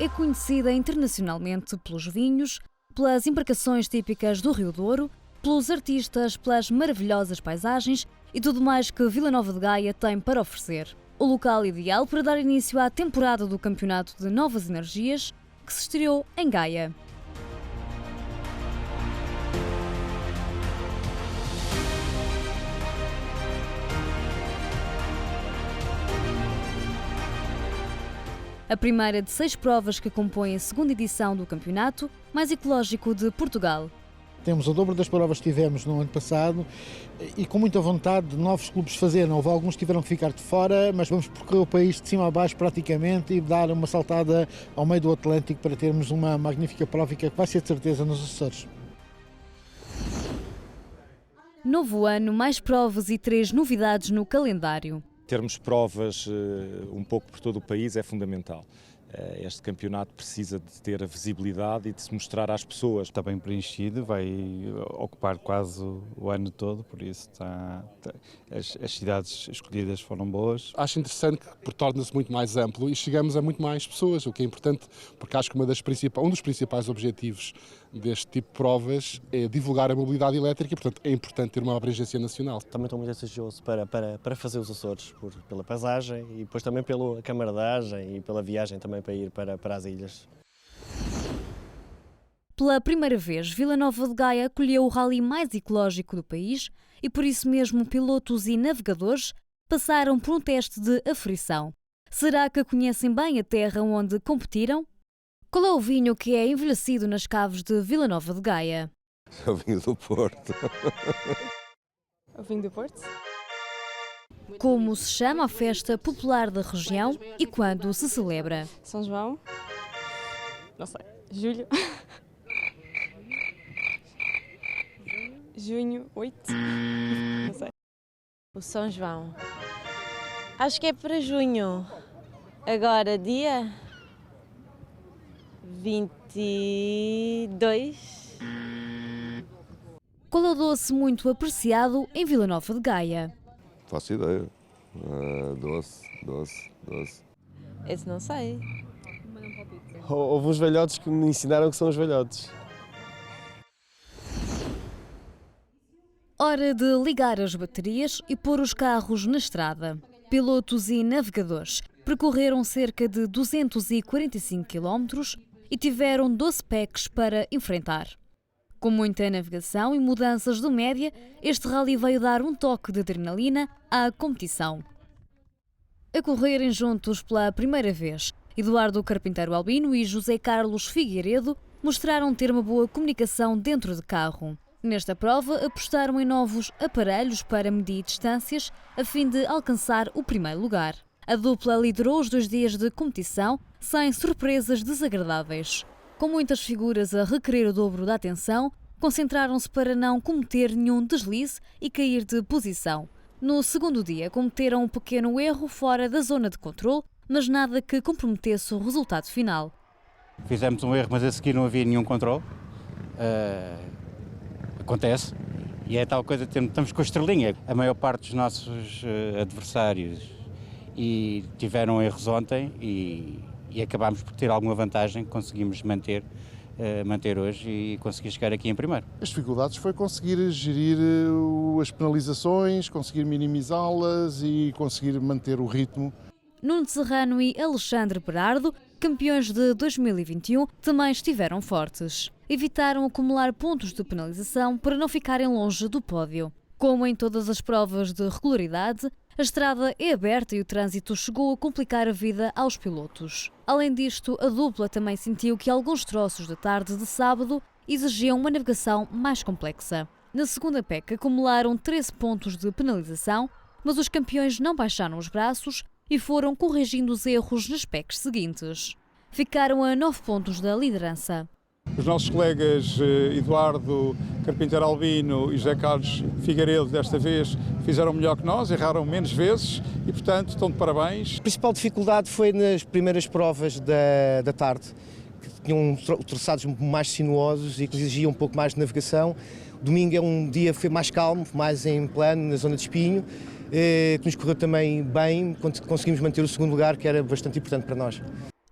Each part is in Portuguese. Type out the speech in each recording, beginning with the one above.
é conhecida internacionalmente pelos vinhos, pelas embarcações típicas do Rio Douro, pelos artistas, pelas maravilhosas paisagens e tudo mais que Vila Nova de Gaia tem para oferecer. O local ideal para dar início à temporada do Campeonato de Novas Energias, que se estreou em Gaia. A primeira de 6 provas que compõem a segunda edição do campeonato mais ecológico de Portugal. Temos o dobro das provas que tivemos no ano passado e com muita vontade de novos clubes fazerem. Houve alguns que tiveram que ficar de fora, mas vamos percorrer o país de cima a baixo praticamente e dar uma saltada ao meio do Atlântico para termos uma magnífica prova que vai ser de certeza nos Açores. Novo ano, mais provas e 3 novidades no calendário. Termos provas um pouco por todo o país é fundamental. Este campeonato precisa de ter a visibilidade e de se mostrar às pessoas. Está bem preenchido, vai ocupar quase o ano todo, por isso as cidades escolhidas foram boas. Acho interessante porque torna-se muito mais amplo e chegamos a muito mais pessoas, o que é importante, porque acho que um dos principais objetivos deste tipo de provas é divulgar a mobilidade elétrica e, portanto, é importante ter uma abrangência nacional. Também estou muito ansioso para fazer os Açores, pela paisagem e depois também pela camaradagem e pela viagem também para ir para as ilhas. Pela primeira vez, Vila Nova de Gaia acolheu o rally mais ecológico do país e por isso mesmo pilotos e navegadores passaram por um teste de aferição. Será que conhecem bem a terra onde competiram? Qual é o vinho que é envelhecido nas caves de Vila Nova de Gaia? É o vinho do Porto. O vinho do Porto? Como se chama a festa popular da região e quando se celebra? São João? Não sei. Julho? Junho 8? Não sei. O São João. Acho que é para junho. Agora, dia 22. Qual é o doce muito apreciado em Vila Nova de Gaia? Faço ideia. Doce. Esse não sei. Houve uns velhotes que me ensinaram que são os velhotes. Hora de ligar as baterias e pôr os carros na estrada. Pilotos e navegadores percorreram cerca de 245 km e tiveram 12 PECs para enfrentar. Com muita navegação e mudanças de média, este rally veio dar um toque de adrenalina à competição. A correrem juntos pela primeira vez, Eduardo Carpinteiro Albino e José Carlos Figueiredo mostraram ter uma boa comunicação dentro de carro. Nesta prova, apostaram em novos aparelhos para medir distâncias a fim de alcançar o primeiro lugar. A dupla liderou os 2 dias de competição sem surpresas desagradáveis. Com muitas figuras a requerer o dobro da atenção, concentraram-se para não cometer nenhum deslize e cair de posição. No segundo dia, cometeram um pequeno erro fora da zona de controle, mas nada que comprometesse o resultado final. Fizemos um erro, mas a seguir não havia nenhum controle. Acontece. E é tal coisa, estamos com a estrelinha. A maior parte dos nossos adversários tiveram erros ontem e acabámos por ter alguma vantagem, conseguimos manter hoje e conseguir chegar aqui em primeiro. As dificuldades foi conseguir gerir as penalizações, conseguir minimizá-las e conseguir manter o ritmo. Nuno Serrano e Alexandre Berardo, campeões de 2021, também estiveram fortes. Evitaram acumular pontos de penalização para não ficarem longe do pódio. Como em todas as provas de regularidade, a estrada é aberta e o trânsito chegou a complicar a vida aos pilotos. Além disto, a dupla também sentiu que alguns troços da tarde de sábado exigiam uma navegação mais complexa. Na segunda PEC acumularam 13 pontos de penalização, mas os campeões não baixaram os braços e foram corrigindo os erros nas PECs seguintes. Ficaram a 9 pontos da liderança. Os nossos colegas Eduardo Carpinteiro Albino e José Carlos Figueiredo desta vez fizeram melhor que nós, erraram menos vezes e, portanto, estão de parabéns. A principal dificuldade foi nas primeiras provas da tarde, que tinham traçados mais sinuosos e que exigiam um pouco mais de navegação. Domingo é um dia foi mais calmo, mais em plano, na zona de Espinho, que nos correu também bem, conseguimos manter o segundo lugar, que era bastante importante para nós.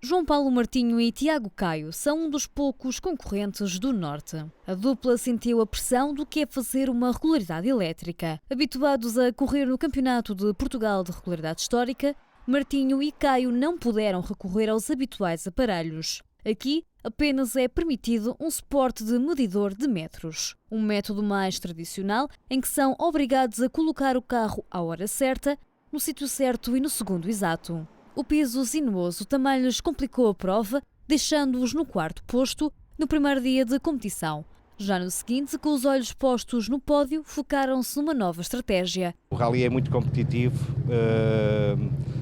João Paulo Martinho e Tiago Caio são um dos poucos concorrentes do Norte. A dupla sentiu a pressão do que é fazer uma regularidade elétrica. Habituados a correr no Campeonato de Portugal de Regularidade Histórica, Martinho e Caio não puderam recorrer aos habituais aparelhos. Aqui, apenas é permitido um suporte de medidor de metros. Um método mais tradicional em que são obrigados a colocar o carro à hora certa, no sítio certo e no segundo exato. O piso sinuoso também lhes complicou a prova, deixando-os no quarto posto no primeiro dia de competição. Já no seguinte, com os olhos postos no pódio, focaram-se numa nova estratégia. O rally é muito competitivo,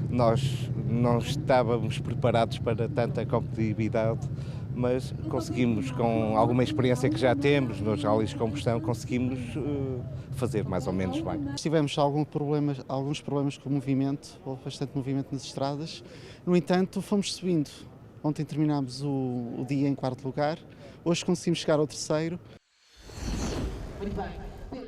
nós não estávamos preparados para tanta competitividade, mas conseguimos, com alguma experiência que já temos nos rallies de combustão, conseguimos fazer mais ou menos bem. Tivemos alguns problemas com o movimento, houve bastante movimento nas estradas, no entanto fomos subindo. Ontem terminámos o dia em quarto lugar, hoje conseguimos chegar ao terceiro.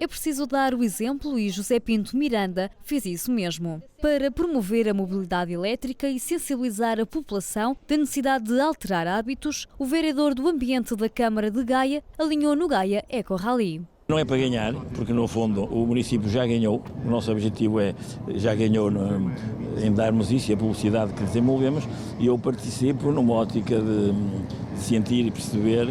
É preciso dar o exemplo e José Pinto Miranda fez isso mesmo. Para promover a mobilidade elétrica e sensibilizar a população da necessidade de alterar hábitos, o vereador do Ambiente da Câmara de Gaia alinhou no Gaia Eco Rally. Não é para ganhar, porque no fundo o município já ganhou, o nosso objetivo já ganhou em darmos isso e a publicidade que desenvolvemos, e eu participo numa ótica de sentir e perceber,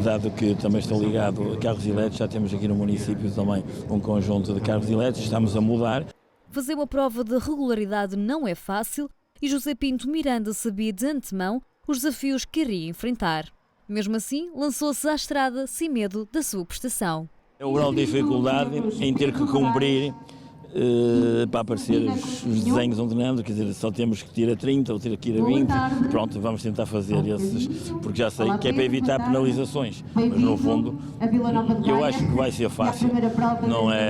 dado que também estou ligado a carros elétricos, já temos aqui no município também um conjunto de carros elétricos, estamos a mudar. Fazer uma prova de regularidade não é fácil e José Pinto Miranda sabia de antemão os desafios que iria enfrentar. Mesmo assim, lançou-se à estrada sem medo da sua prestação. É o grau de dificuldade em ter que cumprir para aparecer os desenhos onde ando, quer dizer, só temos que ir a 30 ou ter que ir a 20, pronto, vamos tentar fazer esses, porque já sei que é para evitar penalizações, mas no fundo eu acho que vai ser fácil,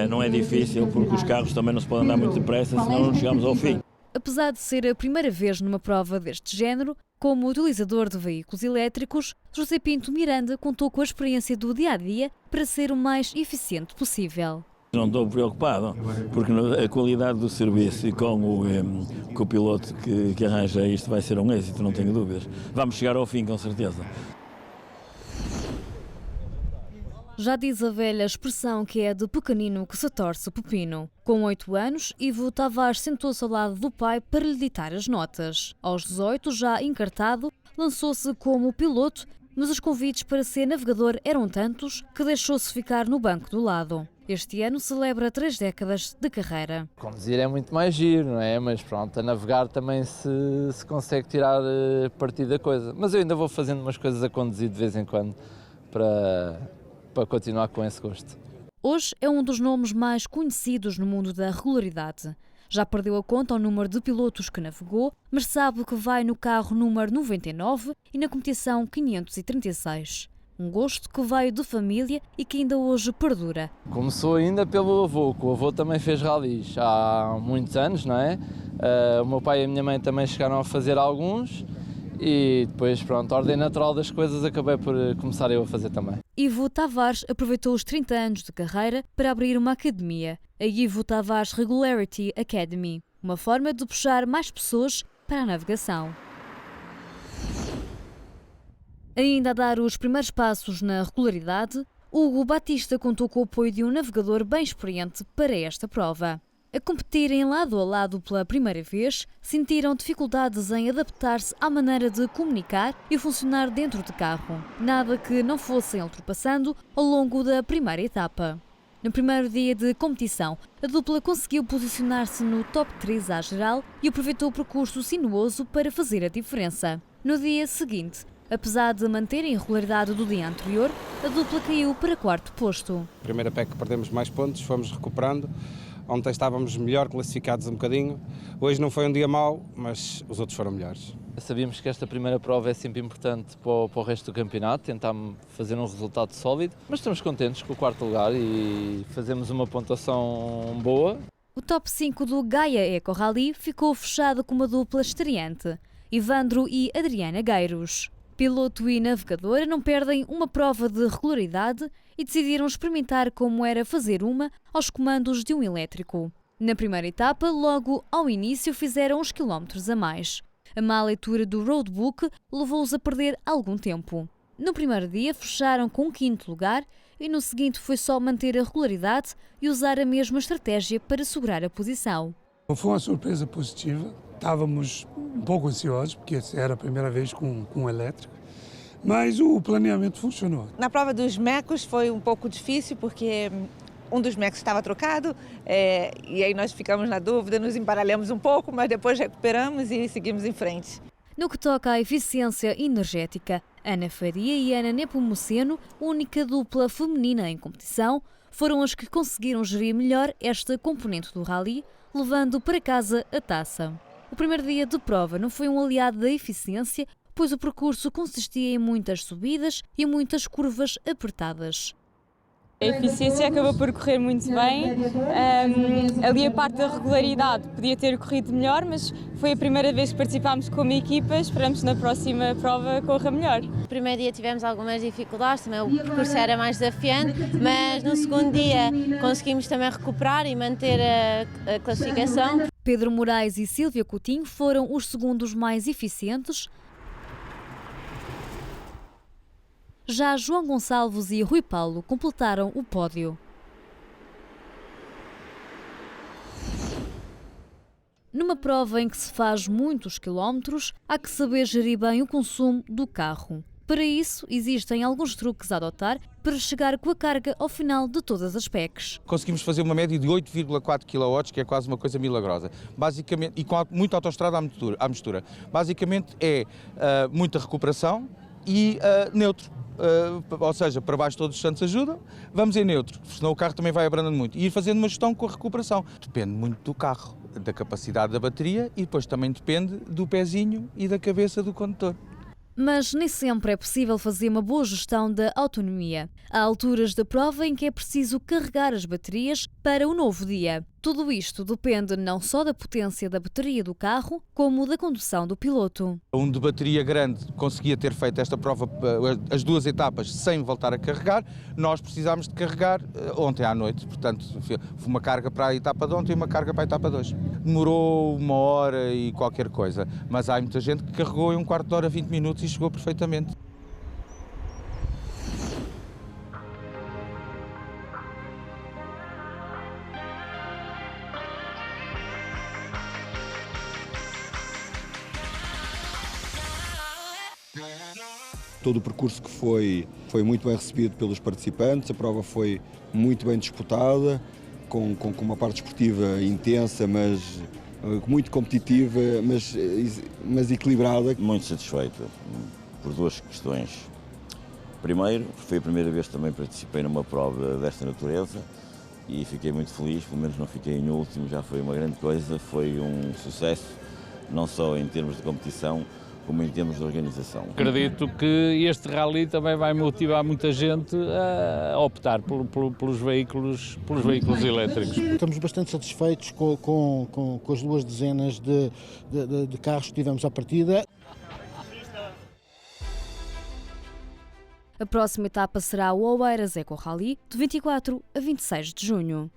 não é difícil, porque os carros também não se podem andar muito depressa, senão não chegamos ao fim. Apesar de ser a primeira vez numa prova deste género, como utilizador de veículos elétricos, José Pinto Miranda contou com a experiência do dia-a-dia para ser o mais eficiente possível. Não estou preocupado, porque a qualidade do serviço e com o piloto que arranja isto vai ser um êxito, não tenho dúvidas. Vamos chegar ao fim, com certeza. Já diz a velha expressão que é de pequenino que se torce o pepino. Com 8 anos, Ivo Tavares sentou-se ao lado do pai para lhe ditar as notas. Aos 18, já encartado, lançou-se como piloto, mas os convites para ser navegador eram tantos que deixou-se ficar no banco do lado. Este ano celebra 3 décadas de carreira. Conduzir é muito mais giro, não é? Mas pronto, a navegar também se consegue tirar partido da coisa. Mas eu ainda vou fazendo umas coisas a conduzir de vez em quando para continuar com esse gosto. Hoje é um dos nomes mais conhecidos no mundo da regularidade. Já perdeu a conta ao número de pilotos que navegou, mas sabe que vai no carro número 99 e na competição 536. Um gosto que veio de família e que ainda hoje perdura. Começou ainda pelo avô, que o avô também fez ralis há muitos anos, não é? O meu pai e a minha mãe também chegaram a fazer alguns. E depois, pronto, a ordem natural das coisas, acabei por começar eu a fazer também. Ivo Tavares aproveitou os 30 anos de carreira para abrir uma academia, a Ivo Tavares Regularity Academy, uma forma de puxar mais pessoas para a navegação. Ainda a dar os primeiros passos na regularidade, Hugo Batista contou com o apoio de um navegador bem experiente para esta prova. A competirem lado a lado pela primeira vez, sentiram dificuldades em adaptar-se à maneira de comunicar e funcionar dentro de carro, nada que não fossem ultrapassando ao longo da primeira etapa. No primeiro dia de competição, a dupla conseguiu posicionar-se no top 3 à geral e aproveitou o percurso sinuoso para fazer a diferença. No dia seguinte, apesar de manterem a regularidade do dia anterior, a dupla caiu para 4º posto. Primeira pé que perdemos mais pontos, fomos recuperando. Ontem estávamos melhor classificados um bocadinho. Hoje não foi um dia mau, mas os outros foram melhores. Sabíamos que esta primeira prova é sempre importante para o resto do campeonato, tentar fazer um resultado sólido, mas estamos contentes com o 4º lugar e fazemos uma pontuação boa. O top 5 do Gaia Eco Rally ficou fechado com uma dupla estreante, Ivandro e Adriana Gueiros. Piloto e navegadora não perdem uma prova de regularidade e decidiram experimentar como era fazer uma aos comandos de um elétrico. Na primeira etapa, logo ao início, fizeram uns quilómetros a mais. A má leitura do roadbook levou-os a perder algum tempo. No primeiro dia fecharam com o 5º lugar e no seguinte foi só manter a regularidade e usar a mesma estratégia para segurar a posição. Foi uma surpresa positiva. Estávamos um pouco ansiosos, porque era a primeira vez com um elétrico, mas o planeamento funcionou. Na prova dos mecos foi um pouco difícil, porque um dos mecos estava trocado, e aí nós ficamos na dúvida, nos embaralhamos um pouco, mas depois recuperamos e seguimos em frente. No que toca à eficiência energética, Ana Faria e Ana Nepomuceno, única dupla feminina em competição, foram as que conseguiram gerir melhor esta componente do rally, levando para casa a taça. O primeiro dia de prova não foi um aliado da eficiência, pois o percurso consistia em muitas subidas e muitas curvas apertadas. A eficiência acabou por correr muito bem. Ali a parte da regularidade podia ter corrido melhor, mas foi a primeira vez que participámos como equipa. Esperamos que na próxima prova corra melhor. No primeiro dia tivemos algumas dificuldades, também o percurso era mais desafiante, mas no segundo dia conseguimos também recuperar e manter a classificação. Pedro Moraes e Sílvia Coutinho foram os segundos mais eficientes. Já João Gonçalves e Rui Paulo completaram o pódio. Numa prova em que se faz muitos quilómetros, há que saber gerir bem o consumo do carro. Para isso, existem alguns truques a adotar para chegar com a carga ao final de todas as PECs. Conseguimos fazer uma média de 8,4 kW, que é quase uma coisa milagrosa. Basicamente, e com muita autoestrada à mistura. Basicamente é muita recuperação e neutro. Ou seja, para baixo todos os santos ajudam, vamos em neutro, senão o carro também vai abrandando muito. E ir fazendo uma gestão com a recuperação. Depende muito do carro, da capacidade da bateria e depois também depende do pezinho e da cabeça do condutor. Mas nem sempre é possível fazer uma boa gestão da autonomia. Há alturas da prova em que é preciso carregar as baterias para o novo dia. Tudo isto depende não só da potência da bateria do carro, como da condução do piloto. Um de bateria grande conseguia ter feito esta prova, as 2 etapas, sem voltar a carregar. Nós precisámos de carregar ontem à noite, portanto, foi uma carga para a etapa de ontem e uma carga para a etapa 2. Demorou 1 hora e qualquer coisa, mas há muita gente que carregou em 1/4 de hora, 20 minutos e chegou perfeitamente. Todo o percurso que foi muito bem recebido pelos participantes, a prova foi muito bem disputada, com uma parte esportiva intensa, mas muito competitiva, mas equilibrada. Muito satisfeito por 2 questões. Primeiro, foi a primeira vez que também participei numa prova desta natureza e fiquei muito feliz, pelo menos não fiquei em último, já foi uma grande coisa, foi um sucesso, não só em termos de competição, como em termos de organização. Acredito que este rally também vai motivar muita gente a optar pelos veículos elétricos. Estamos bastante satisfeitos com as 2 dezenas de carros que tivemos à partida. A próxima etapa será o Oeiras Eco Rally, de 24 a 26 de junho.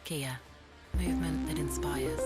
Kia, movement that inspires.